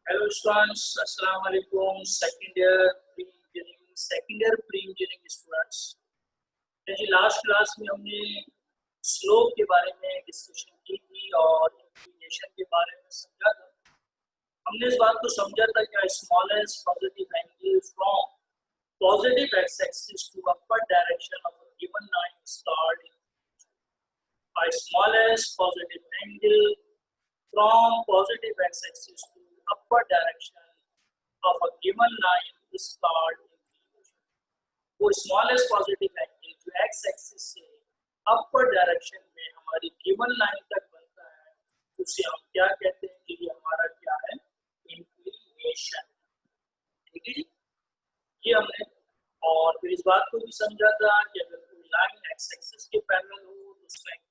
Hello students, अस्सलाम वालेकुम। Second year pre engineering students, जी लास्ट क्लास में हमने स्लोप के बारे में डिस्कशन की थी और इंक्लिनेशन के बारे में समझा था। हमने इस बात को समझा था कि smallest positive angle from positive x axis to upper direction of a given line is called smallest positive angle from positive x-axis to upper direction of a given line is called inclination. वो smallest positive angle जो x-axis से upper direction में हमारी given line तक बनता है, उसे हम क्या कहते हैं कि ये हमारा क्या है, inclination। ठीक है जी, ये हमने और फिर इस बात को भी समझा था कि अगर कोई लाइन x-axis के पैरेलल हो तो उसका इंक्लिनेशन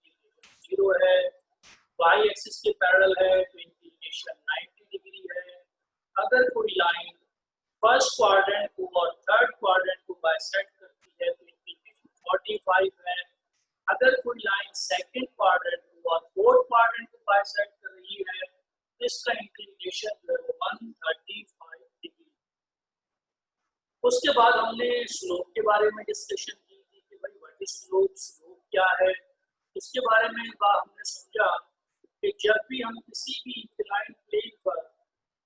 0 है, y-axis के पैरेलल है तो इंक्लिनेशन 90 डिग्री है। अगर कोई लाइन फर्स्ट क्वाड्रेंट को और थर्ड क्वाड्रेंट को बाइसेक्ट करती है तो इंक्लिनेशन 45 है। अगर कोई लाइन सेकंड क्वाड्रेंट को और फोर्थ क्वाड्रेंट को बाइसेक्ट कर रही है तो इसका इंक्लिनेशन 135 डिग्री। उसके बाद हमने स्लोप के बारे में डिस्कशन की थी कि भाई व्हाट इज स्लोप, स्लोप क्या है। इसके बारे में हमने समझा कि जब भी हम किसी भी इंक्लाइन प्लेन पर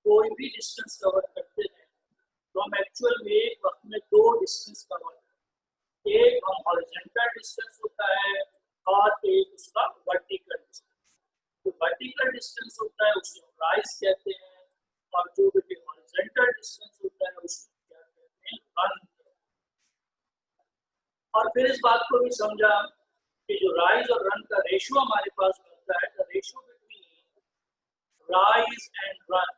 कोई भी डिस्टेंस कवर करते हैं तो हम एक्चुअल में एक वक्त में दो डिस्टेंस कवर करते हैं। एक हम हॉरिजॉन्टल डिस्टेंस होता है और एक उसका वर्टिकल डिस्टेंस। जो वर्टिकल डिस्टेंस होता है उसे हम राइज कहते हैं और जो भी हॉरिजॉन्टल डिस्टेंस होता है उसे क्या कहते हैं, रन। और फिर इस बात को भी समझा कि जो राइज और रन का रेशियो हमारे पास बनता है, the ratio between rise and run,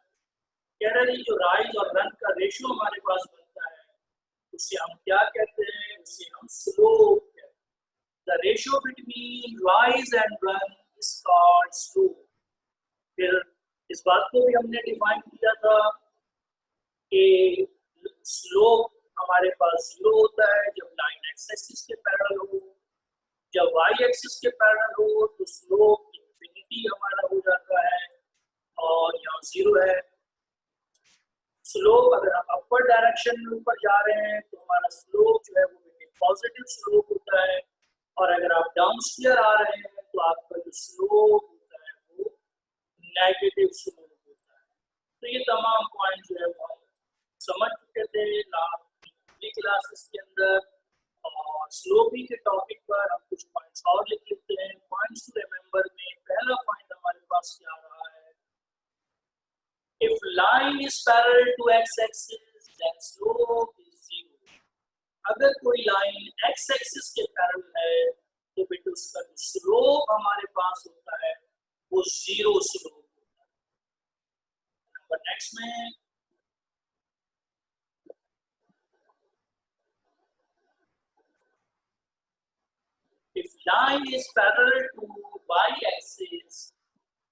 कह रही जो राइज और रन का रेशियो हमारे पास बनता है उसे हम क्या कहते हैं, उसे हम स्लोप कहते हैं। The ratio between rise and run is called slope. फिर इस बात को भी हमने डिफाइन किया था कि स्लोप हमारे पास 0 होता है जब लाइन एक्स एक्सिस के पैरेलल हो, जब वाई एक्सिस के पैरेलल हो तो स्लोप इंफिनिटी हमारा हो जाता है और यहाँ 0 है। स्लोप अगर हम अपर डायरेक्शन में ऊपर जा रहे हैं तो हमारा स्लोप जो है वो पॉजिटिव स्लोप होता है और अगर आप डाउन स्टीयर आ रहे हैं तो आपका जो स्लोप होता है वो नेगेटिव स्लोप होता है। तो ये तमाम पॉइंट जो है वो हम समझ चुके थे लास्ट क्लासेस के अंदर। और स्लोपी के टॉपिक पर हम कुछ पॉइंट्स और लिख लेते हैं। पॉइंट्स टू रिमेंबर में पहला पॉइंट हमारे पास क्या रहा है, if line is parallel to x-axis then slope is 0। अगर कोई लाइन x-axis के पैरेलल है तो बेटा उसका जो स्लोप हमारे पास होता है वो 0 स्लोप होता है। नंबर नेक्स्ट में if line is parallel to y-axis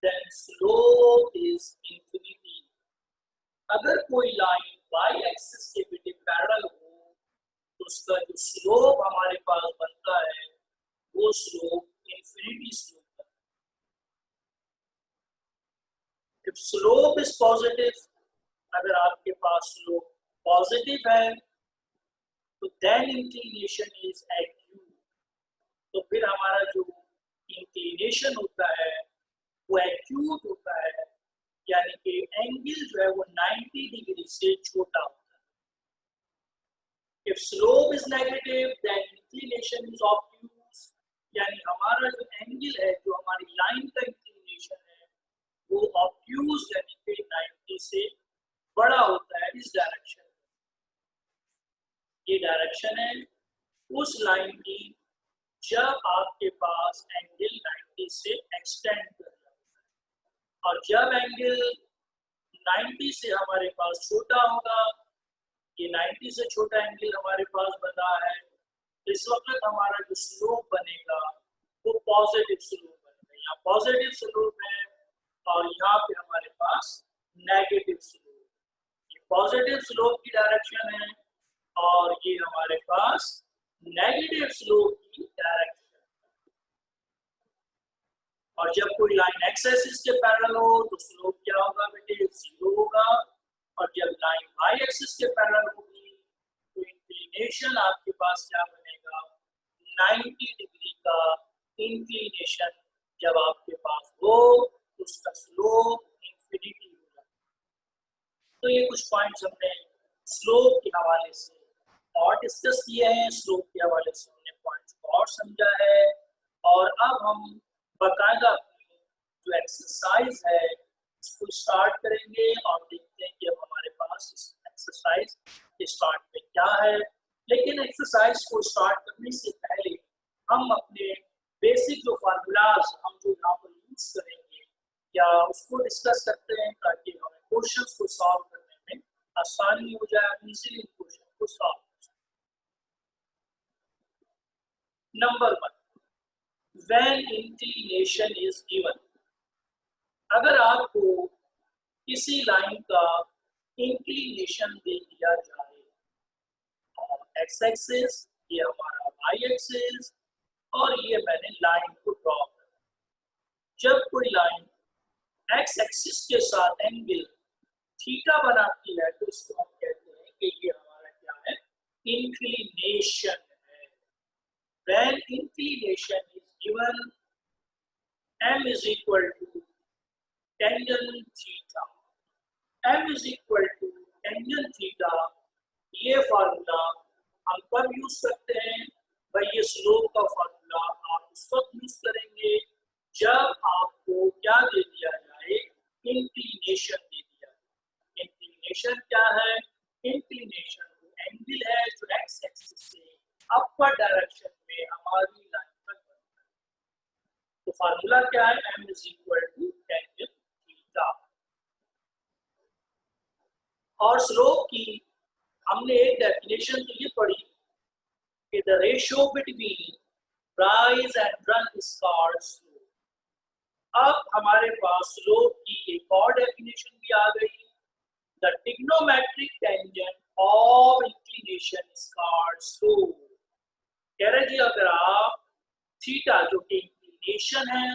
then slope is infinity। अगर कोई लाइन y एक्सिस के बेटे पैरेलल हो तो उसका जो स्लोप हमारे पास बनता है वो स्लोप इंफिनिटी स्लोप है। इफ स्लोप इज पॉजिटिव, अगर आपके पास स्लोप पॉजिटिव है तो देन इंक्लिनेशन इज एक्यूट। तो फिर हमारा जो इंक्लिनेशन होता है वो एक्यूट होता है, यानी कि एंगल जो है वो 90 डिग्री से छोटा होता है। If slope is negative, then inclination is obtuse, यानी हमारा जो एंगल है, जो हमारी लाइन का इंक्लिनेशन है वो obtuse यानी कि 90 से बड़ा होता है इस डायरेक्शन में। ये डायरेक्शन है उस लाइन की जब आपके पास एंगल 90 से एक्सटेंड कर जाता है और जब एंगल 90 से हमारे पास छोटा होगा, ये 90 से छोटा एंगल हमारे पास बना है, तो इस वक्त हमारा जो स्लोप बनेगा वो पॉजिटिव स्लोप बनेगा। यहाँ पॉजिटिव स्लोप है और यहाँ पे हमारे पास नेगेटिव स्लोप। ये पॉजिटिव स्लोप की डायरेक्शन है और ये हमारे पास नेगेटिव स्लोप की डायरेक्शन। और जब कोई लाइन एक्स एक्सिस के पैरेलल हो तो स्लोप क्या होगा बेटे, 0 होगा। और जब लाइन वाई एक्सिस के पैरेलल होगी तो इंक्लिनेशन आपके पास क्या बनेगा, 90 डिग्री का इंक्लिनेशन जब आपके पास हो तो उसका स्लोप इंफिनिटी होगा। तो ये कुछ पॉइंट्स हमने स्लोप के हवाले से और डिस्कस किए हैं, स्लोप के हवाले से हमने पॉइंट्स को और समझा है। और अब हम बाकायदा अपनी जो एक्सरसाइज है उसको स्टार्ट करेंगे और देखते हैं कि अब हमारे पास इस एक्सरसाइज के स्टार्ट में क्या है। लेकिन एक्सरसाइज को स्टार्ट करने से पहले हम अपने बेसिक जो फार्मूलाज हम जो यहाँ पर यूज करेंगे या उसको डिस्कस करते हैं ताकि हमें क्वेश्चंस को सॉल्व करने में आसानी हो जाए, इजीली क्वेश्चन को सॉल्व हो जाए। Number 1, when inclination is given, अगर आपको किसी लाइन का इंक्लिनेशन दे दिया जाए और एक्स एक्सिस ये हमारा वाई एक्सिस और ये मैंने लाइन को ड्रॉ कर, जब कोई लाइन एक्स एक्सिस के साथ एंगल थीटा बनाती है तो इसको हम कहते हैं कि ये हमारा क्या है, इंक्लिनेशन है। when inclination is given, m is equal to tangent theta, m is equal to tangent theta, ये फार्मूला हम कब यूज करते हैं भाई, ये स्लोप का फार्मूला आप उस वक्त यूज करेंगे जब आपको क्या दे दिया जाए, इंक्लिनेशन दे दिया जाए। इंक्लिनेशन क्या है, इंक्लिनेशन एंगल है जो एक्स एक्सिस से अपवर्ड डायरेक्शन में हमारी लाइन पर बनता है। तो फार्मूला क्या है, m is equal to tangent theta। और स्लोप की हमने एक डेफिनेशन तो ये पढ़ी कि the ratio between rise and run is called slope. अब हमारे पास स्लोप की एक और डेफिनेशन भी आ गई, the trigonometric tangent of inclination is called slope. कह रहे जी अगर आप थीटा जो कि इंक्लिनेशन है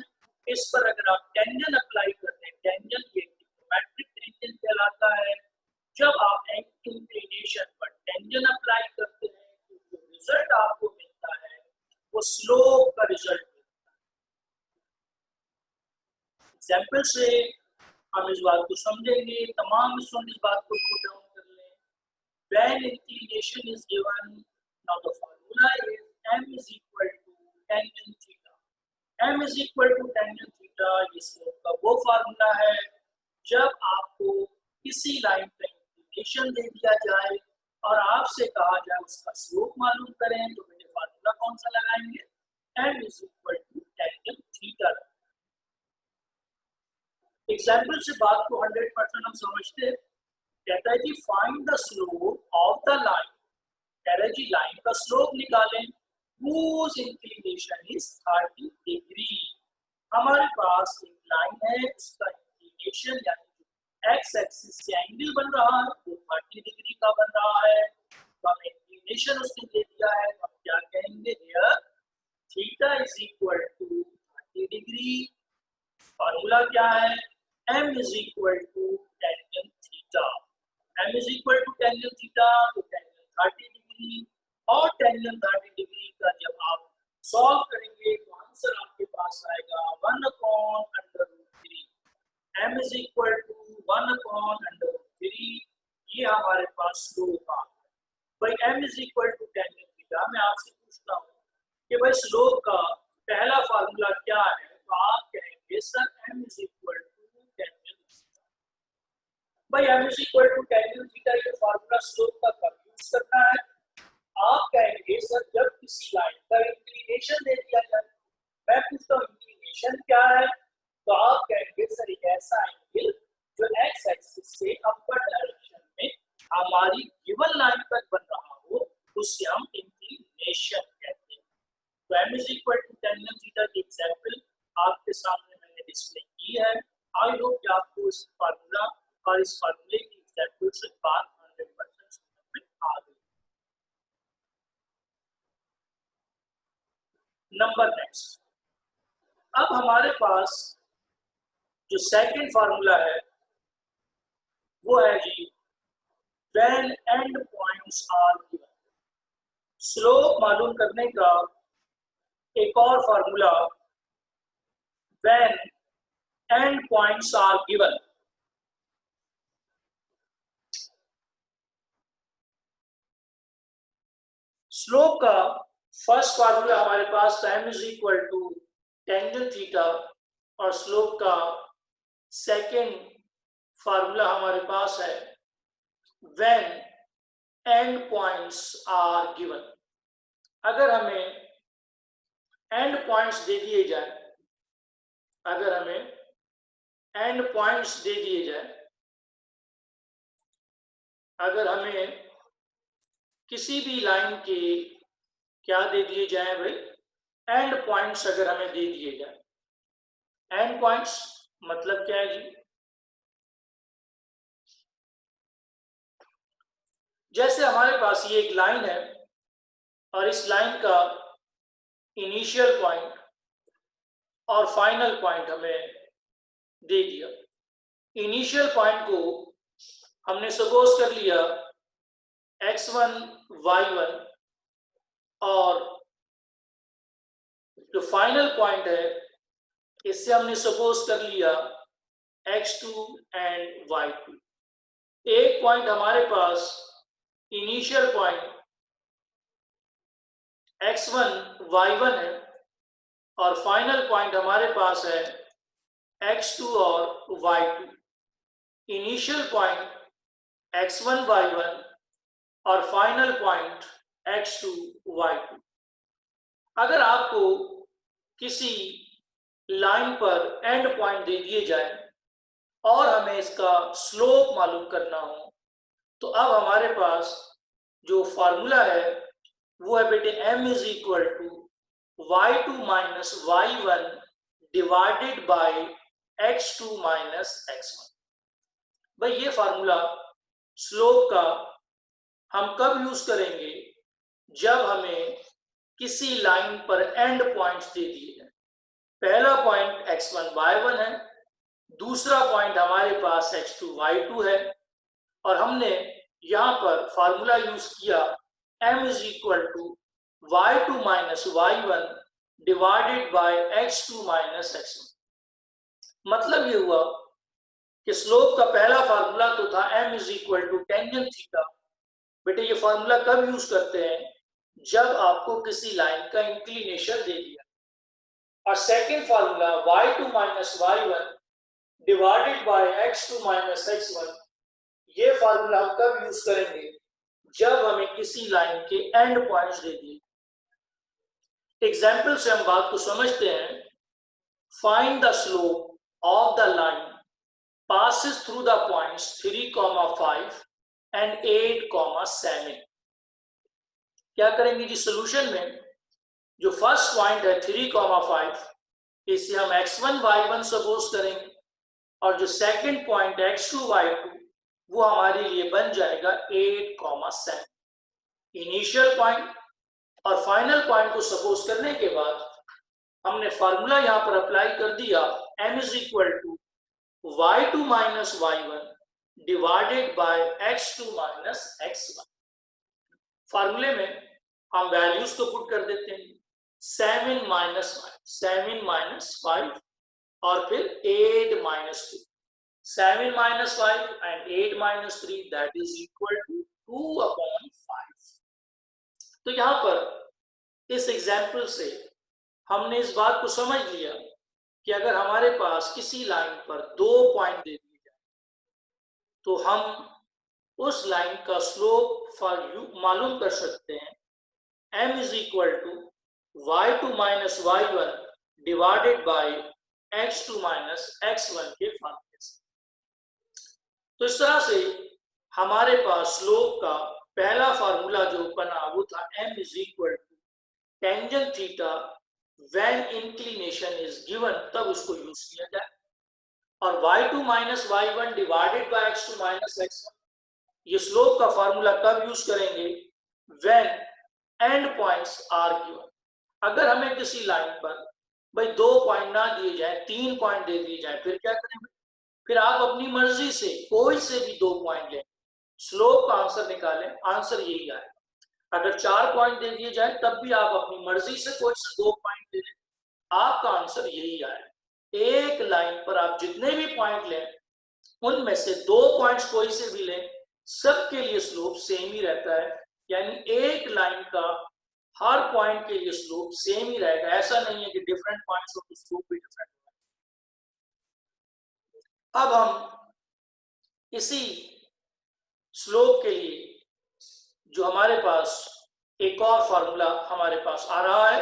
इस पर अगर आप टेंजेंट अप्लाई करते हैं, टेंजेंट ये ट्रिग्नोमेट्रिक टेंजेंट कहलाता है। जब आप इंक्लिनेशन पर टेंजेंट अप्लाई करते हैं तो जो रिजल्ट आपको मिलता है वो स्लोप का रिजल्ट मिलता है। एग्जांपल से हम इस बात को समझेंगे, तमाम स्टूडेंट इस बात को नोट डाउन कर लें। when inclination is given, now the formula is m is equal to tangent theta, m is equal to tangent theta, ये स्लोप का वो फार्मूला है जब आपको किसी लाइन पर इंक्लिनेशन दे दिया जाए और आपसे कहा जाए उसका स्लोप मालूम करें तो मेरे फार्मूला कौन सा लगाएंगे, m is equal to tangent theta। Example से बात को 100% हम समझते हैं। कहता है जी find the slope of the line, कह रहे जी लाइन का स्लोप निकालें whose inclination is 30 डिग्री। हमारे पास एक लाइन है उसका इंक्लिनेशन यानी एक्स एक्सिस से एंगल बन रहा है वो 30 डिग्री का बन रहा है। तो हमें इंक्लिनेशन उसने दे दिया है तो हम क्या कहेंगे, here theta is equal to 30 degree. Formula क्या है, m is equal to tangent theta, m is equal to tangent theta तो tangent 30 डिग्री और tangent 30 डिग्री का जब आप सॉल्व करेंगे तो आंसर आपके पास आएगा 1/√3। m is equal to 1/√3, ये हमारे पास स्लोप आ गया। भाई m is equal to tangent theta, मैं आपसे पूछता हूँ कि भाई स्लोप का पहला फार्मूला क्या है, तो आप कहेंगे sir m is equal to tangent theta। भाई m is equal to tangent theta ये फार्मूला स्लोप का कब यूज करना है, आप कहेंगे सर जब किसी लाइन का इंक्लिनेशन दे दिया जाए। मैं पूछता हूँ इंक्लिनेशन क्या है, तो आप कहेंगे सर एक ऐसा एंगल जो एक्स एक्सिस से अपवर्ड डायरेक्शन में हमारी गिवन लाइन तक बन रहा हो उसे हम इंक्लिनेशन कहते हैं। तो m is equal to tangent theta की एग्जांपल आपके सामने मैंने डिस्प्ले की है। आई होप कि आपको इस फार्मूला और इस फार्मूले की एग्जांपल से बात 100% समझ में आ गई। नंबर नेक्स्ट, अब हमारे पास जो सेकंड फार्मूला है वो है जी when end points are given. Slope मालूम करने का एक और formula when end points are given. Slope का फर्स्ट फार्मूला हमारे पास m is equal to tangent theta और स्लोप का सेकेंड फार्मूला हमारे पास है when end points are given. अगर हमें एंड पॉइंट्स दे दिए जाए, अगर हमें एंड पॉइंट्स दे दिए जाए, अगर हमें किसी भी लाइन के क्या दे दिए जाए भाई, एंड पॉइंट्स अगर हमें दे दिए जाए। एंड पॉइंट्स मतलब क्या है जी, जैसे हमारे पास ये एक लाइन है और इस लाइन का इनिशियल पॉइंट और फाइनल पॉइंट हमें दे दिया। इनिशियल पॉइंट को हमने सपोज कर लिया x1 y1 और जो फाइनल पॉइंट है इससे हमने सपोज कर लिया x2 एंड y2। एक पॉइंट हमारे पास इनिशियल पॉइंट x1 y1 है और फाइनल पॉइंट हमारे पास है x2 और y2। Initial point x1 y1 और फाइनल पॉइंट x2 y2। अगर आपको किसी लाइन पर एंड पॉइंट दे दिए जाए और हमें इसका स्लोप मालूम करना हो, तो अब हमारे पास जो फार्मूला है वो है बेटे m is equal to y2 minus y1 divided by x2 minus x1। भाई ये फार्मूला स्लोप का हम कब यूज करेंगे, जब हमें किसी लाइन पर एंड पॉइंट्स दे दिए जाए। पहला पॉइंट x1 y1 है, दूसरा पॉइंट हमारे पास x2 y2 है और हमने यहां पर फार्मूला यूज किया m is equal to y2 minus y1 divided by x2 minus x1। मतलब ये हुआ कि स्लोप का पहला फार्मूला तो था m is equal to tangent theta. बेटे ये फार्मूला कब यूज करते हैं, जब आपको किसी लाइन का इंक्लिनेशन दे दिया। और second formula y2 minus y1 divided by x2 minus x1, ये फार्मूला हम कब यूज करेंगे, जब हमें किसी लाइन के एंड पॉइंट्स दे दिए। एग्जाम्पल से हम बात को समझते हैं। Find the slope of the line passes through the points 3,5 and 8,7। क्या करेंगे जी, सोल्यूशन में जो फर्स्ट पॉइंट है 3,5 इसे हम x1 y1 सपोज करेंगे और जो सेकंड पॉइंट x2 y2 वो हमारे लिए बन जाएगा 8,7। इनिशियल पॉइंट और फाइनल पॉइंट को सपोज करने के बाद हमने फार्मूला यहां पर अप्लाई कर दिया m is equal to y2 minus y1 divided by x2 minus x1। फार्मूले में हम वैल्यूज को पुट कर देते हैं 7 माइनस 5 और फिर 8 minus 2। 7 minus 5 and 8 minus 3 that is equal to 2/5। तो यहां पर इस एग्जाम्पल से हमने इस बात को समझ लिया कि अगर हमारे पास किसी लाइन पर 2 पॉइंट दे दिए जाए तो हम उस लाइन का स्लोप मालूम कर सकते हैं m is equal to y2 minus y1 divided by x2 minus x1 के फार्मूले से। तो इस तरह से हमारे पास स्लोप का पहला फार्मूला जो बना वो था m is equal to tangent theta when inclination is given, तब उसको यूज किया जाए। और y2 minus y1 divided by x2 minus x1, ये स्लोप का फार्मूला कब यूज करेंगे, when end points are given. अगर हमें किसी लाइन पर भाई 2 पॉइंट ना दिए जाए, 3 पॉइंट दे दिए जाए, फिर क्या करें? फिर आप अपनी मर्जी से कोई से भी 2 पॉइंट लें, स्लोप का आंसर निकालें, आंसर यही आएगा। अगर 4 पॉइंट दे दिए जाए तब भी आप अपनी मर्जी से कोई से 2 पॉइंट ले लें, आपका आंसर यही आएगा। एक लाइन पर आप जितने भी पॉइंट लें उनमें से 2 पॉइंट्स कोई से भी लें, सबके लिए स्लोप सेम ही रहता है। यानी एक लाइन का हर पॉइंट के लिए स्लोप सेम ही रहेगा, ऐसा नहीं है कि डिफरेंट पॉइंट्स हो तो स्लोप भी डिफरेंट होगा। अब हम इसी स्लोप के लिए जो हमारे पास एक और फॉर्मूला हमारे पास आ रहा है,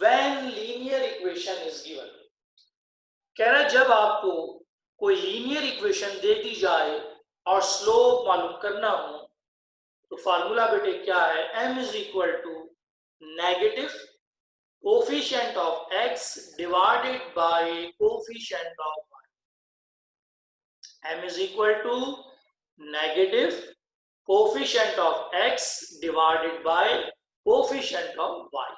when linear equation is given. कह रहा है जब आपको कोई लीनियर इक्वेशन दे दी जाए और स्लोप मालूम करना हो तो फार्मूला बेटे क्या है, m is equal to negative coefficient of x divided by coefficient of y। m is equal to negative coefficient of x divided by coefficient of y।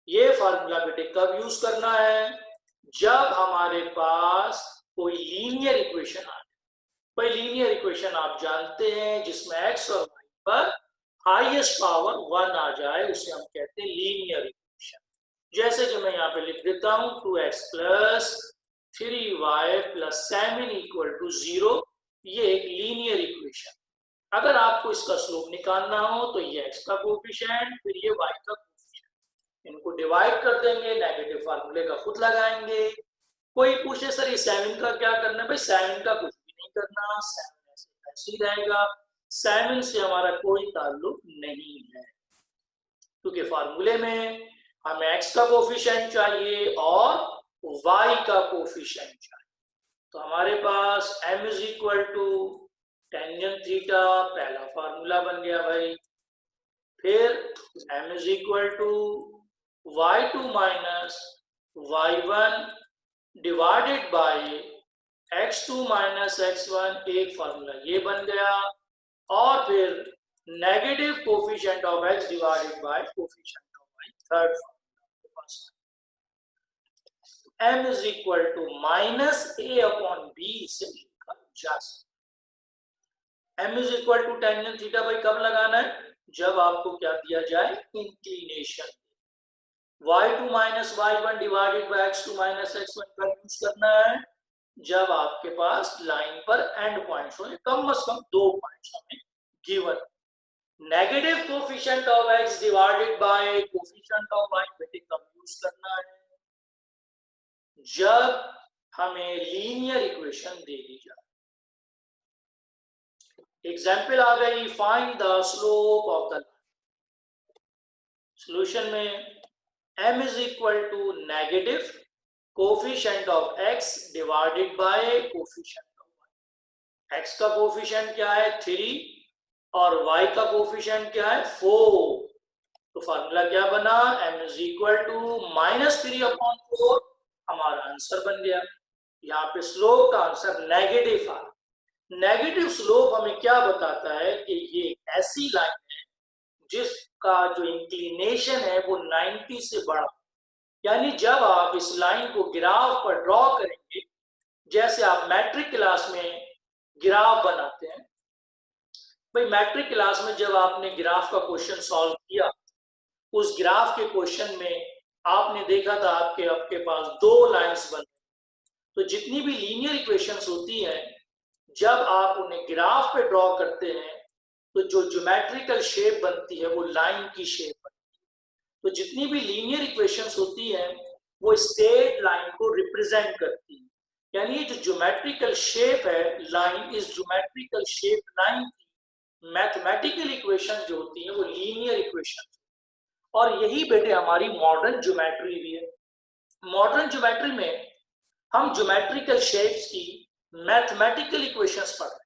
ये फार्मूला बेटे कब यूज करना है, जब हमारे पास कोई लीनियर इक्वेशन आ जाए। कोई लीनियर इक्वेशन आप जानते हैं जिसमें x और y पर हाईएस्ट पावर 1 आ जाए, उसे हम कहते हैं लीनियर इक्वेशन। जैसे कि मैं यहाँ पे लिख देता हूं 2x plus 3y plus 7 equal to 0, ये एक लीनियर इक्वेशन। अगर आपको इसका स्लोप निकालना हो तो ये x का कोफिशिएंट फिर ये y का कोफिशिएंट, इनको डिवाइड कर देंगे, नेगेटिव फार्मूले का खुद लगाएंगे। कोई पूछे सर ये 7 का क्या करना है, भाई 7 का कुछ भी नहीं करना, 7 ऐसे ही रहेगा, 7 से हमारा कोई ताल्लुक नहीं है, क्योंकि फार्मूले में हमें x का कोफिशिएंट चाहिए और y का कोफिशिएंट चाहिए। तो हमारे पास m is equal to tangent theta, पहला फार्मूला बन गया भाई। फिर m is equal to y2 minus y1 divided by x2 minus x1, एक फार्मूला ये बन गया। और फिर negative coefficient of x divided by coefficient of y, third formula. m is equal to minus a upon b से लिखा जा सकता। m is equal to tangent theta भाई कब लगाना है, जब आपको क्या दिया जाए, inclination. y2 minus y1 divided by x2 minus x1 का यूज करना है जब आपके पास लाइन पर एंड पॉइंट्स हो, कम से कम 2 पॉइंट्स हमें given. Negative coefficient of x divided by coefficient of y बेटे कब यूज करना है, जब हमें लीनियर इक्वेशन दे दी जाए। एग्जाम्पल आ गई, find the slope of the line. Solution में m is equal to negative coefficient of x divided by coefficient of y। x का कोफिशिएंट क्या है 3 और y का कोफिशिएंट क्या है 4। तो फार्मूला क्या बना, m is equal to minus 3 upon 4, हमारा आंसर बन गया। यहाँ पे स्लोप का आंसर नेगेटिव आ। नेगेटिव स्लोप हमें क्या बताता है कि ये ऐसी लाइन है जिसका जो इंक्लिनेशन है वो 90 से बड़ा। यानी जब आप इस लाइन को ग्राफ पर ड्रॉ करेंगे, जैसे आप मैट्रिक क्लास में ग्राफ बनाते हैं, भाई मैट्रिक क्लास में जब आपने ग्राफ का क्वेश्चन सॉल्व किया, उस ग्राफ के क्वेश्चन में आपने देखा था आपके पास 2 लाइंस बन। तो जितनी भी लीनियर इक्वेशंस होती हैं, जब आप उन्हें ग्राफ पे ड्रॉ करते हैं तो जो ज्योमेट्रिकल शेप बनती है वो लाइन की शेप बनती है। तो जितनी भी लीनियर इक्वेशंस होती हैं वो स्ट्रेट लाइन को रिप्रेजेंट करती है। यानी जो ज्योमेट्रिकल शेप है लाइन, इस ज्योमेट्रिकल शेप लाइन की मैथमेटिकल इक्वेशन जो होती है वो लीनियर इक्वेशन। और यही बेटे हमारी मॉडर्न ज्योमेट्री भी है। मॉडर्न ज्योमेट्री में हम ज्योमेट्रिकल शेप्स की मैथमेटिकल इक्वेशंस पढ़ रहे हैं,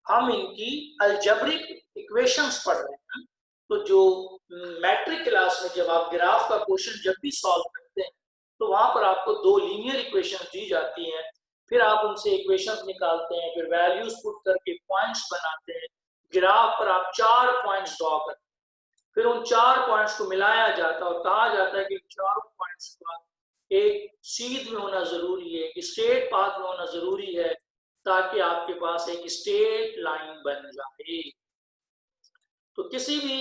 हम इनकी अलजेब्रिक इक्वेशंस पढ़ रहे हैं। तो जो मैट्रिक क्लास में जब आप ग्राफ का क्वेश्चन जब भी सॉल्व करते हैं तो वहां पर आपको 2 लीनियर इक्वेशंस दी जाती हैं, फिर आप उनसे इक्वेशंस निकालते हैं, फिर वैल्यूज पुट करके पॉइंट्स बनाते हैं। ग्राफ पर आप 4 पॉइंट्स ड्रॉ करते हैं, फिर उन 4 पॉइंट्स को मिलाया जाता है और कहा जाता है कि चारों पॉइंट्स का एक सीध में होना जरूरी है, एक स्ट्रेट पाथ में होना जरूरी है, ताकि आपके पास एक स्ट्रेट लाइन बन जाए। तो किसी भी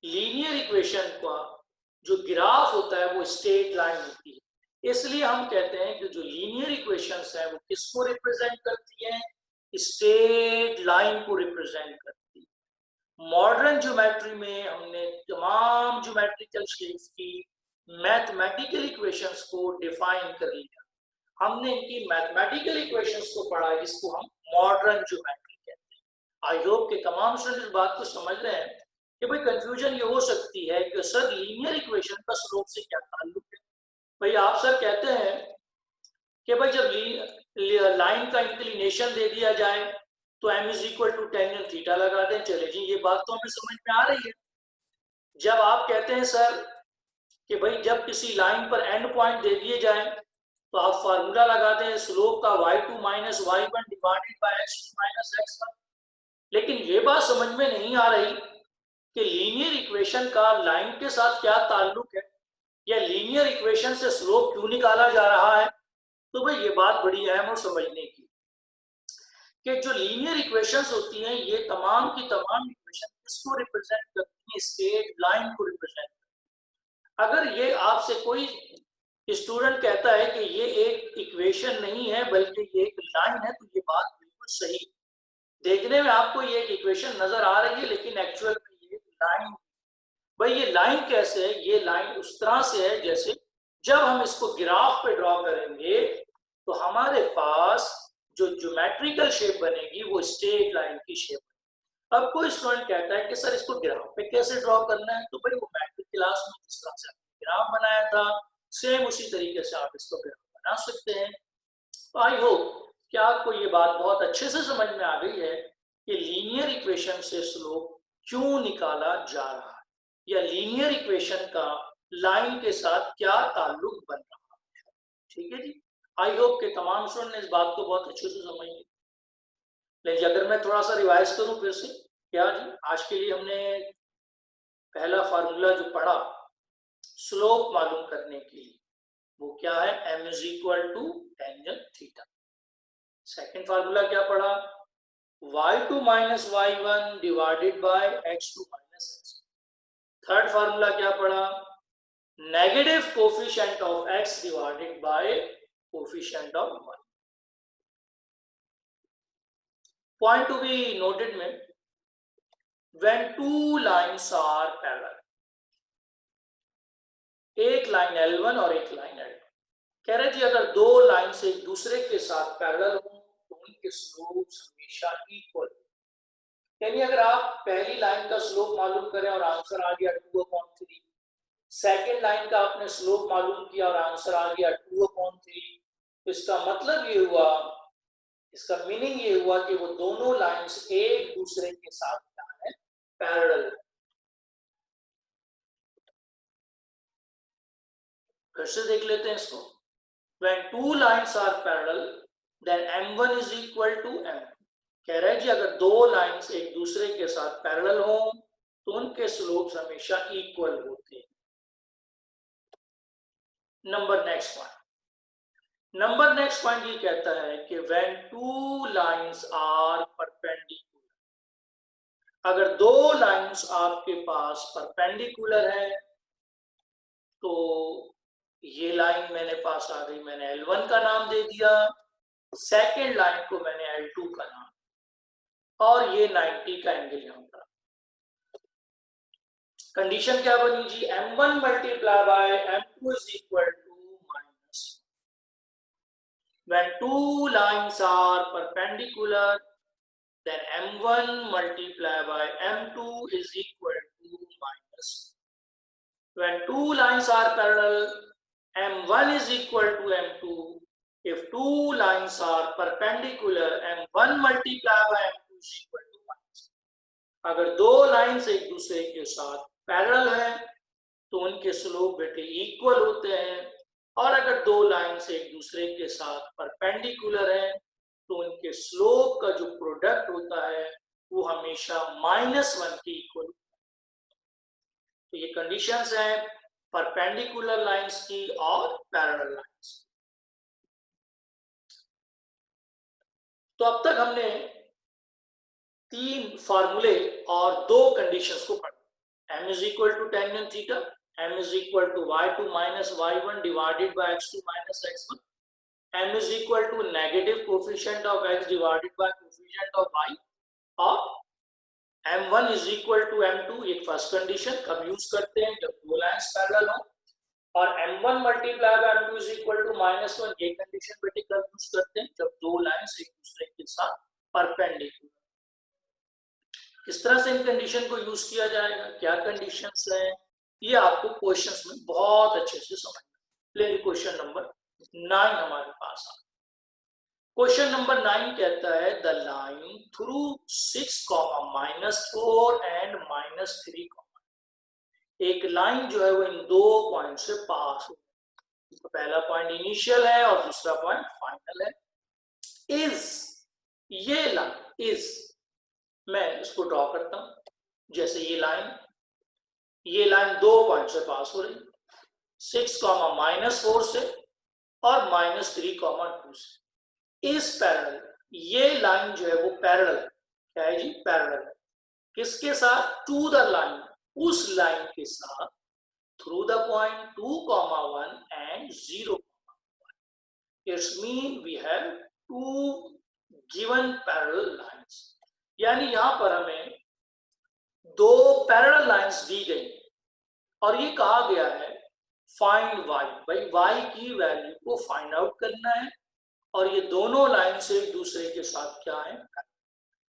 लीनियर इक्वेशन का जो ग्राफ होता है वो स्ट्रेट लाइन होती है। इसलिए हम कहते हैं कि जो लीनियर इक्वेशंस है वो किसको रिप्रेजेंट करती हैं? स्ट्रेट लाइन को रिप्रेजेंट करती है। मॉडर्न ज्योमेट्री में हमने तमाम ज्योमेट्रिकल शेप्स की मैथमेटिकल इक्वेशंस को डिफाइन कर लिया। हमने इनकी मैथमेटिकल इक्वेशंस को पढ़ा, जिसको हम मॉडर्न ज्योमेट्री कहते हैं। आई होप कि तमाम स्टूडेंट इस बात को समझ रहे हैं कि भाई कंफ्यूजन ये हो सकती है कि सर लीनियर इक्वेशन का स्लोप से क्या ताल्लुक है। भाई आप सर कहते हैं कि भाई जब लाइन का इंक्लिनेशन दे दिया जाए तो m is equal to tangent theta लगा दें। चले जी, ये बात तो हमें समझ में आ रही है। जब आप कहते हैं सर कि भाई जब किसी लाइन पर एंड पॉइंट दे दिए जाए तो आप फार्मूला लगा दें स्लोप का y2 minus y1 divided by x2 minus x1। लेकिन ये बात समझ में नहीं आ रही कि लीनियर इक्वेशन का लाइन के साथ क्या ताल्लुक है, या लीनियर इक्वेशन से स्लोप क्यों निकाला जा रहा है। तो भाई ये बात बड़ी अहम और समझने की कि जो लीनियर इक्वेशंस होती हैं ये तमाम की तमाम इक्वेशन किसको रिप्रेजेंट करती हैं? स्ट्रेट लाइन को रिप्रेजेंट करती हैं। अगर ये आपसे कोई स्टूडेंट कहता है कि ये एक इक्वेशन नहीं है बल्कि ये एक लाइन है, तो ये बात बिल्कुल सही। देखने में आपको ये एक इक्वेशन नजर आ रही है लेकिन एक्चुअल में ये लाइन। भाई ये लाइन कैसे है? ये लाइन उस तरह से है जैसे जब हम इसको ग्राफ पे ड्रॉ करेंगे तो हमारे पास जो ज्योमेट्रिकल शेप बनेगी वो स्ट्रेट लाइन की शेप। अब कोई स्टूडेंट कहता है कि सर इसको ग्राफ पे कैसे ड्रॉ करना है? तो भाई वो मैट्रिक क्लास में जिस तरह से आपने ग्राफ बनाया था सेम उसी तरीके से आप इसको ग्राफ बना सकते हैं। तो आई होप कि आपको ये बात बहुत अच्छे से समझ में आ गई है कि लीनियर इक्वेशन से स्लोप क्यों निकाला जा रहा है, या लीनियर इक्वेशन का लाइन के साथ क्या ताल्लुक बन रहा है। ठीक है जी, आई होप कि तमाम स्टूडेंट ने इस बात को बहुत अच्छे से समझ लिया। लेकिन अगर मैं थोड़ा सा रिवाइज करूं फिर से, क्या जी आज के लिए हमने पहला फार्मूला जो पढ़ा स्लोप मालूम करने के लिए वो क्या है? m is equal to tangent theta. Second formula क्या पढ़ा? y2 minus y1 divided by x2 minus x। Third formula क्या पढ़ा? Negative coefficient of x divided by coefficient of y। Point to be noted में, when two lines are parallel, एक line L1 और एक line L2, कह रहे जी अगर दो लाइन से एक दूसरे के साथ पैरेलल हो तो उनके स्लोप्स हमेशा इक्वल। यानी अगर आप पहली लाइन का स्लोप मालूम करें और आंसर आ गया 2/3, सेकेंड लाइन का आपने स्लोप मालूम किया और आंसर आ गया 2/3, तो इसका मतलब ये हुआ, इसका मीनिंग ये हुआ कि वो दोनों लाइंस एक दूसरे के साथ क्या है? पैरेलल। फिर से देख लेते हैं इसको। When two lines are parallel, then m1 is equal to m2। कह रहे हैं जी अगर दो लाइंस एक दूसरे के साथ पैरेलल हो तो उनके स्लोप्स हमेशा इक्वल होते हैं। नंबर नेक्स्ट पॉइंट ये कहता है कि when two lines are perpendicular, अगर दो लाइंस आपके पास परपेंडिकुलर है तो ये लाइन मेरे पास आ गई, मैंने L1 का नाम दे दिया, सेकेंड लाइन को मैंने L2 का नाम, और ये 90 का एंगल यहां पर। कंडीशन क्या बनी जी? m1 multiply by m2 is equal to minus. When two lines are perpendicular, then m1 multiplied by m2 is equal to minus। When two lines are parallel, m1 is equal to m2. If two lines are perpendicular, m1 multiplied by m2 is equal to minus। अगर दो lines एक दूसरे के साथ parallel हैं तो उनके slope बेटे इक्वल होते हैं, और अगर दो लाइंस एक दूसरे के साथ परपेंडिकुलर हैं तो उनके स्लोप का जो प्रोडक्ट होता है वो हमेशा -1 के इक्वल। तो ये कंडीशंस हैं परपेंडिकुलर लाइंस की और पैरेलल लाइंस की। तो अब तक हमने 3 फार्मूले और 2 कंडीशंस को पढ़ा। m is equal to tan theta, m is equal to y2 minus y1 divided by x2 minus x1, m is equal to negative coefficient of x divided by coefficient of y, और m1 is equal to m2 एक first condition कब use करते हैं, जब दो lines parallel हो, और m1 multiply by m2 is equal to -1 ये कंडीशन बेटे कब यूज करते हैं, जब दो लाइंस एक दूसरे के साथ परपेंडिकुलर। किस तरह से इन कंडीशन को यूज किया जाएगा, क्या कंडीशंस हैं, ये आपको क्वेश्चंस में बहुत अच्छे से समझना। लेकिन क्वेश्चन नंबर 9 हमारे पास आ, क्वेश्चन नंबर 9 कहता है द लाइन थ्रू 6, -4 एंड -3, एक लाइन जो है वो इन दो पॉइंट से पास हो, तो पहला पॉइंट इनिशियल है और दूसरा पॉइंट फाइनल है। इज, ये लाइन इज, मैं इसको ड्रॉ करता हूं, जैसे ये लाइन 2 पॉइंट से पास हो रही, 6, -4 से और -3, 2 से। इस पैरेलल, ये लाइन जो है वो पैरेलल, क्या है जी, पैरेलल, किसके साथ, टू द लाइन, उस लाइन के साथ, through the point 2, 1 and 0, 1। It's mean we have 2 given parallel lines, यानी यहां पर हमें 2 पैरेलल लाइंस दी गई और ये कहा गया है फाइंड y, भाई y की वैल्यू को फाइंड आउट करना है, और ये दोनों लाइन से एक दूसरे के साथ क्या है,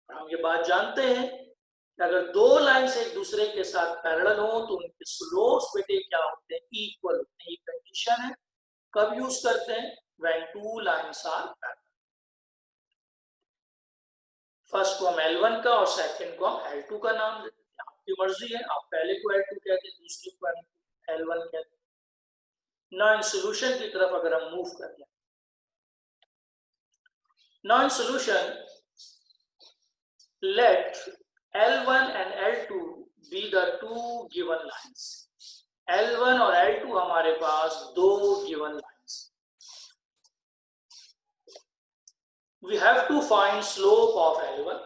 हम ये बात जानते हैं कि अगर दो लाइन से एक दूसरे के साथ पैरेलल हो तो उनके स्लोप्स बेटे क्या होते हैं, इक्वल होते हैं। ये कंडीशन है, कब यूज करते हैं, when 2 lines are parallel. First को हम L1 का और सेकंड को हम L2 का नाम देते हैं, आपकी मर्जी है, आप पहले को L2 कहते हैं, दूसरे को L1 कहते हैं। ना इन सोल्यूशन की तरफ अगर हम मूव कर लें, ना in solution let L1 and L2 be the 2 given lines। L1 और L2 हमारे पास 2 given lines। We have to find slope of L1।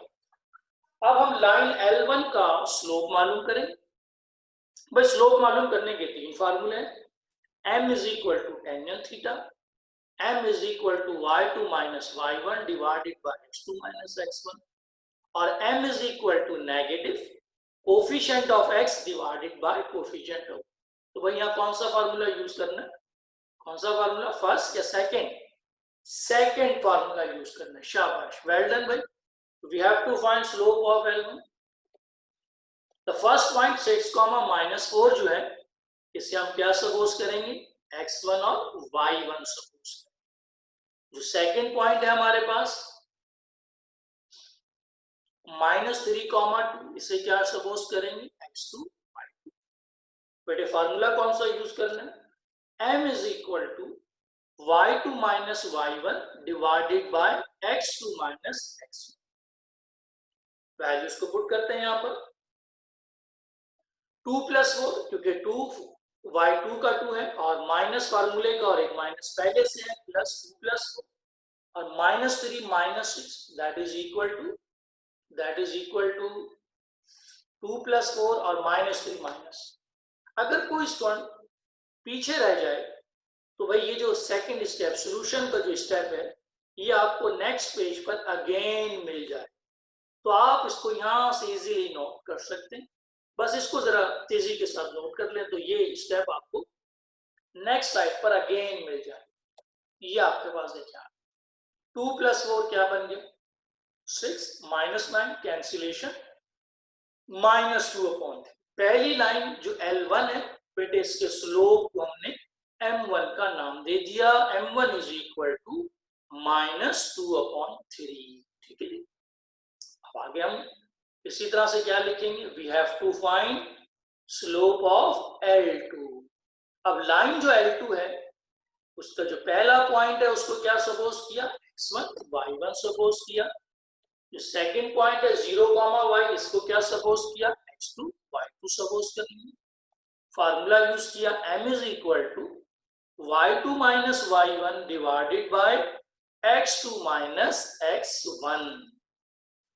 अब हम लाइन L1 का स्लोप मालूम करें। भाई स्लोप मालूम करने के 3 फार्मूले हैं, m is equal to tan theta, m is equal to y2 minus y1 divided by x2 minus x1, और m is equal to negative coefficient of x divided by coefficient of. तो भाई यहाँ कौन सा फार्मूला यूज करना है, कौन सा फार्मूला, फर्स्ट या सेकंड, सेकंड फार्मूला यूज करना है, शाबाश, वेल डन भाई। We have to find slope of L1। The first point 6, -4 जो है, इसे हम क्या सपोज करेंगे, x1 और y1 सपोज करेंगे। जो सेकंड पॉइंट है हमारे पास -3, 2, इसे क्या सपोज करेंगे, x2, y2। बेटे फार्मूला कौन सा यूज करना है, m is equal to y2 minus y1 divided by x2 minus x1। Values को पुट करते हैं यहाँ पर, 2 + 4, क्योंकि 2 y2 का 2 है, और माइनस फार्मूले का और एक माइनस पहले से है, +2 + 4, और -3 - 6 दैट इज इक्वल टू 2 + 4 और -3 माइनस। अगर कोई स्टूडेंट पीछे रह जाए तो भाई ये जो सेकंड स्टेप, सॉल्यूशन का जो स्टेप है, ये आपको नेक्स्ट पेज पर अगेन मिल जाए, तो आप इसको यहां से इजीली नोट कर सकते हैं। बस इसको जरा तेजी के साथ नोट कर लें, तो ये स्टेप आपको नेक्स्ट स्लाइड पर अगेन मिल जाए। ये आपके पास देखिए, 2 + 4 क्या बन गया, 6, -9 कैंसिलेशन, -2/3। पहली लाइन जो L1 है बेटे, इसके स्लोप को हमने m1 का नाम दे दिया, m1 is equal to -2/3। ठीक है जी। अब आगे हम इसी तरह से क्या लिखेंगे, we have to find slope of L2। अब लाइन जो L2 है, उसका जो पहला पॉइंट है उसको क्या सपोज किया, x1 y1 सपोज किया। जो सेकंड पॉइंट है 0, y, इसको क्या सपोज किया, x2 y2 सपोज करेंगे। फार्मूला यूज किया, m is equal to y2 minus y1 divided by x2 minus x1।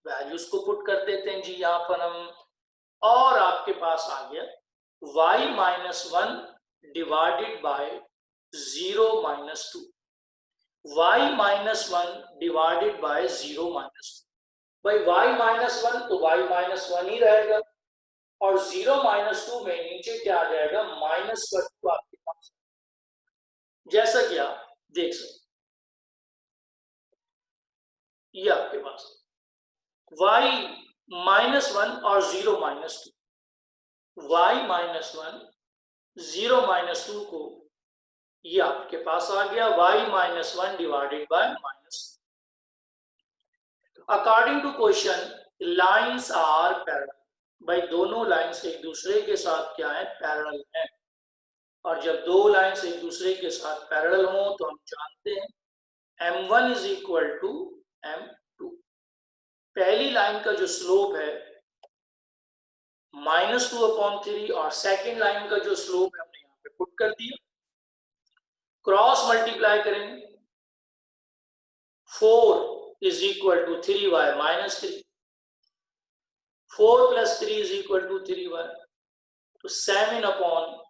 Values को पुट कर देते हैं जी यहां पर हम, और आपके पास आ गया y minus 1 divided bye 0 minus 2, y minus 1 divided bye 0 minus 2। भाई y माइनस 1 तो y माइनस 1 ही रहेगा, और 0 माइनस 2 में नीचे क्या आ जाएगा, माइनस 2 आपके पास, जैसा कि आप देख सकते, ये आपके पास y माइनस 1 और 0 माइनस 2, y माइनस 1 0 माइनस 2 को, ये आपके पास आ गया y minus 1 divided by minus 2। According to question lines are parallel, भाई दोनों लाइंस एक दूसरे के साथ क्या है, पैरेलल है। और जब दो लाइंस एक दूसरे के साथ पैरेलल हो तो हम जानते हैं m1 is equal to m2। पहली लाइन का जो स्लोप है -2/3 और सेकेंड लाइन का जो स्लोप है हमने यहाँ पे पुट कर दिया, क्रॉस मल्टीप्लाई करेंगे, 4 is equal to 3y minus 3, 4 plus 3 is equal to 3y, तो 7/3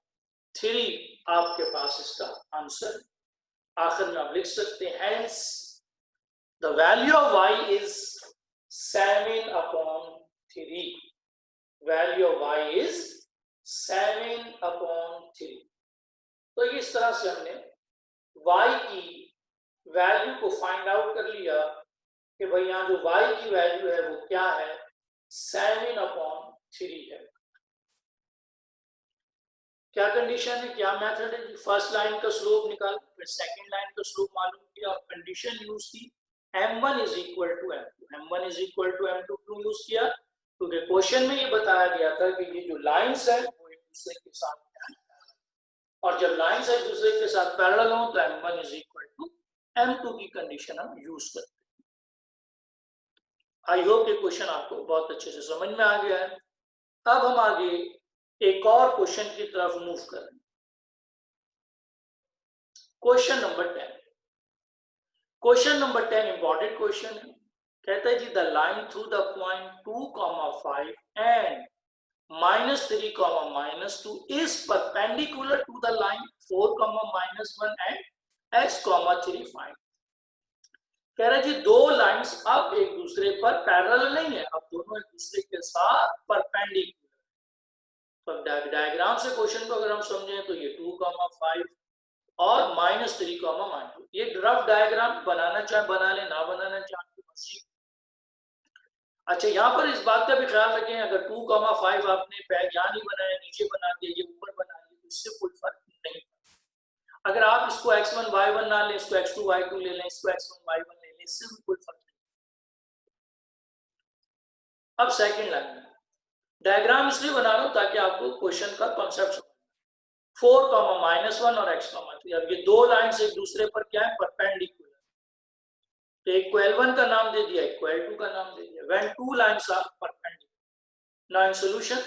आपके पास इसका आंसर आखिर में आप लिख सकते हैं। Hence the value of y is 7/3, value of y is 7/3। तो इस तरह से हमने y की वैल्यू को फाइंड आउट कर लिया कि भाई यहाँ जो y की वैल्यू है वो क्या है, 7/3 है। क्या कंडीशन है, क्या मेथड है, फर्स्ट लाइन का स्लोप निकाला, फिर सेकंड लाइन का स्लोप मालूम किया, और कंडीशन यूज की m1 is equal to m2, m1 is equal to m2 क्यों यूज किया, क्योंकि क्वेश्चन में ये बताया गया था कि ये जो लाइंस है वो एक दूसरे के साथ, और जब लाइंस एक दूसरे के साथ पैरेलल हो तो m1 is equal to m2 की कंडीशन हम यूज करते हैं। आई होप ये क्वेश्चन आपको बहुत अच्छे से समझ में आ गया है। अब हम आगे एक और क्वेश्चन की तरफ मूव करें। Question number 10, question number 10 important question है। कहता है जी the line through the point 2,5 and -3, -2 is perpendicular to the line 4, -1 and x, 3 find. कह रहा है जी दो लाइंस अब एक दूसरे पर पैरेलल नहीं है, अब दोनों एक दूसरे के साथ परपेंडिकुलर। तो डायग्राम से क्वेश्चन को अगर हम समझें तो ये 2,5 और -3, -2, ये रफ डायग्राम बनाना चाहे बना ले, ना बनाना चाहे तो मर्जी। अच्छा यहाँ पर इस बात का भी ख्याल रखें, अगर 2,5 आपने यहाँ नहीं बनाया, नीचे बना दिया, ये ऊपर बना दिया, तो इससे कोई फर्क नहीं। अगर आप इसको x1 y1 ना लें, इसको x2 y2 ले लें, इसको x1 y1 ले लें, इससे भी कोई फर्क नहीं। अब सेकंड लाइन में डायग्राम इसलिए बना रहा हूं ताकि आपको क्वेश्चन का कॉन्सेप्ट समझ। 4, -1 और x, 3, अब ये दो लाइंस एक दूसरे पर क्या है, परपेंडिकुलर। तो एक को L1 का नाम दे दिया, एक को L2 का नाम दे दिया। When two lines are perpendicular. Now in solution,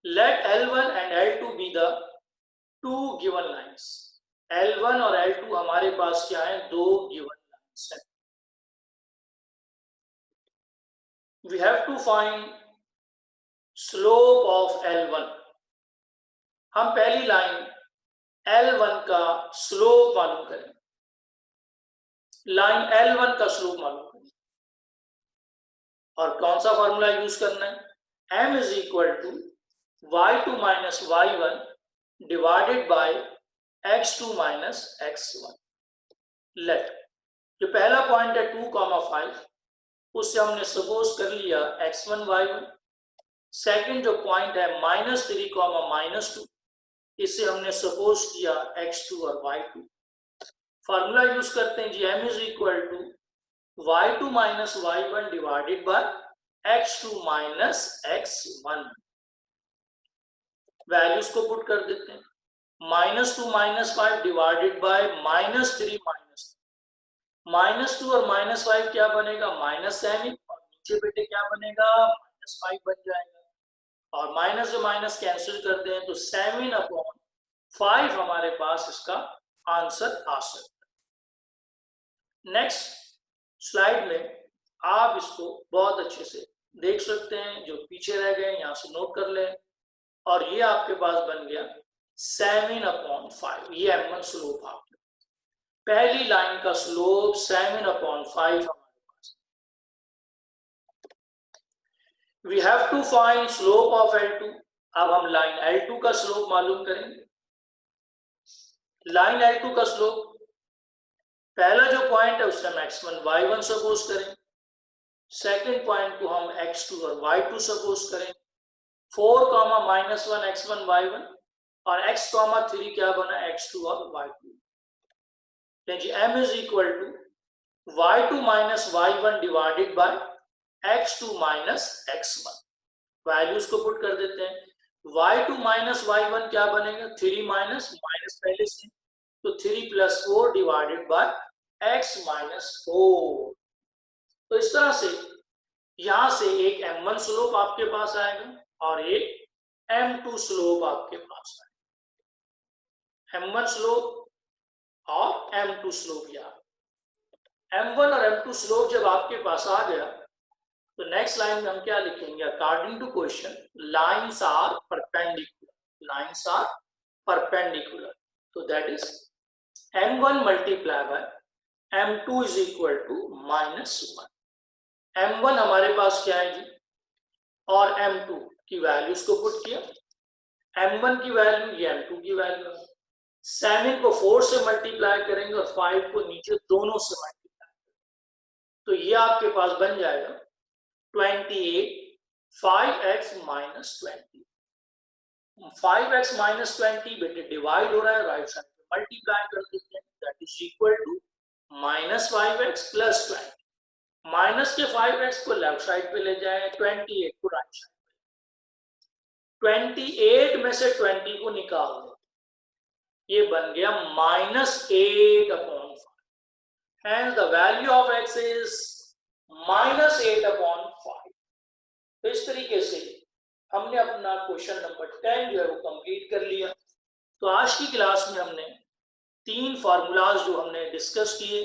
let L1 and L2 be the two given lines. L1 और L2 हमारे पास क्या है, दो given lines हैं। We have to find slope of L1. हम पहली लाइन L1 का स्लोप मालूम करें, लाइन L1 का स्लोप मालूम करें, और कौन सा फॉर्मूला यूज करना है, m is equal to y2 minus y1 divided by x2 minus x1। Let जो पहला पॉइंट है 2,5, उससे हमने सपोज कर लिया x1 y1। सेकंड जो पॉइंट है -3, -2, इससे हमने सपोज किया x2 और y2। फार्मूला यूज करते हैं जी, m is equal to y2 minus y1 divided by x2 minus x1। Values को पुट कर देते हैं, -2 -5 डिवाइडेड बाय -3 -2 और -5 क्या बनेगा, -7, और नीचे बेटे क्या बनेगा, -5 बन जाएगा। और और माइनस से माइनस कैंसिल करते हैं तो 7/5 हमारे पास इसका आंसर आ सकता है। नेक्स्ट स्लाइड में आप इसको बहुत अच्छे से देख सकते हैं, जो पीछे रह गए यहाँ से नोट कर लें, और ये आपके पास बन गया 7/5। ये m1 स्लोप आपके पहली लाइन का स्लोप 7/5 हमारे पास। We have to find slope of L2। अब हम लाइन L2 का स्लोप मालूम करेंगे। लाइन L2 का स्लोप, पहला जो पॉइंट है उससे हम x1 y1 सपोज करें, सेकंड पॉइंट को हम x2 और y2 सपोज करें, 4, -1 x1 y1 और x, 3 क्या बना x2 और y2। जी m is equal to y2 minus y1 divided by x2 minus x1। Values को पुट कर देते हैं। y2 माइनस y1 क्या बनेगा, 3 माइनस माइनस पहले से, तो 3 + 4 डिवाइडेड बाय x माइनस 4। तो इस तरह से यहां से एक m1 स्लोप आपके पास आएगा और एक m2 स्लोप आपके पास आएगा। m1 स्लोप और m2 स्लोप, यहाँ m1 और m2 स्लोप जब आपके पास आ गया तो नेक्स्ट लाइन में हम क्या लिखेंगे, according to question lines are perpendicular. Lines are perpendicular, तो that is m1 multiply by m2 is equal to -1। m1 हमारे पास क्या है जी, और m2 की वैल्यूज को पुट किया। m1 की वैल्यू ये m2 की वैल्यू है। 7 को 4 से मल्टीप्लाई करेंगे और 5 को नीचे दोनों से मल्टीप्लाई करेंगे, तो ये आपके पास बन जाएगा 28 5x माइनस 20। 5x माइनस 20 बेटे डिवाइड हो रहा है, राइट साइड पे मल्टीप्लाई कर देते हैं, that is equal to -5x plus 20। Minus के 5x को लेफ्ट साइड पे ले जाए, 28 को राइट साइड पे। 28 में से 20 को निकाल दो, ये बन गया -8/5। Hence the value of x is -8/5। तो इस तरीके से हमने अपना क्वेश्चन नंबर 10 जो है वो कंप्लीट कर लिया। तो आज की क्लास में हमने 3 फार्मूलाज जो हमने डिस्कस किए,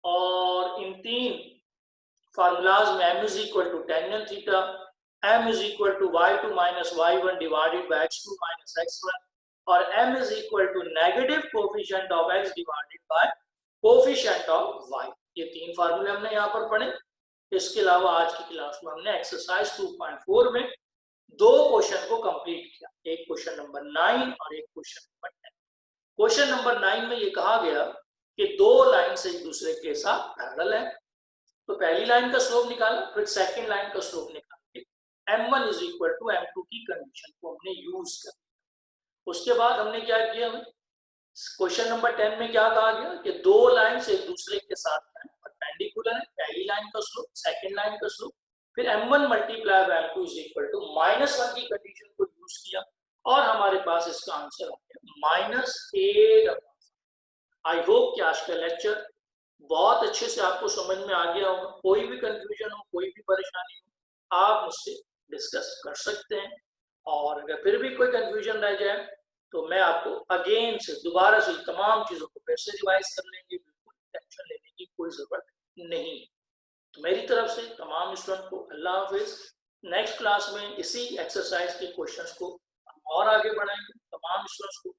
और इन 3 फार्मूलाज में m is equal to tan theta, m is equal to y2 minus y1 divided by x2 minus x1, और m is equal to negative coefficient of x divided by coefficient of y। ये 3 फार्मूले हमने यहाँ पर पढ़े। इसके अलावा आज की क्लास में हमने एक्सरसाइज 2.4 में 2 क्वेश्चन को कंप्लीट किया, एक क्वेश्चन नंबर 9 और एक क्वेश्चन नंबर 10। क्वेश्चन नंबर 9 में ये कहा गया कि 2 लाइंस एक दूसरे के साथ पैरेलल है, तो पहली लाइन का स्लोप निकाला, फिर सेकंड लाइन का स्लोप निकाल के m1 is equal to m2 की कंडीशन को हमने यूज कर लिया। उसके बाद हमने क्या किया, क्वेश्चन नंबर 10 में क्या कहा गया कि 2 लाइंस एक दूसरे के साथ परपेंडिकुलर है, पहली लाइन का स्लोप, सेकंड लाइन का स्लोप, फिर m1 multiply by m2 is equal to -1 की कंडीशन को यूज किया, और हमारे पास इसका आंसर आ गया -8/5। आई होप कि आज का लेक्चर बहुत अच्छे से आपको समझ में आ गया होगा। कोई भी कंफ्यूजन हो, कोई भी परेशानी हो, आप मुझसे डिस्कस कर सकते हैं, और अगर फिर भी कोई कंफ्यूजन रह जाए तो मैं आपको अगेन से दोबारा से तमाम चीजों को फिर से रिवाइज कर लेंगे, बिल्कुल टेंशन लेने की कोई जरूरत नहीं। तो मेरी तरफ से तमाम स्टूडेंट को अल्लाह हाफिज। नेक्स्ट क्लास में इसी एक्सरसाइज के क्वेश्चंस को हम और आगे बढ़ाएंगे। तमाम स्टूडेंट्स को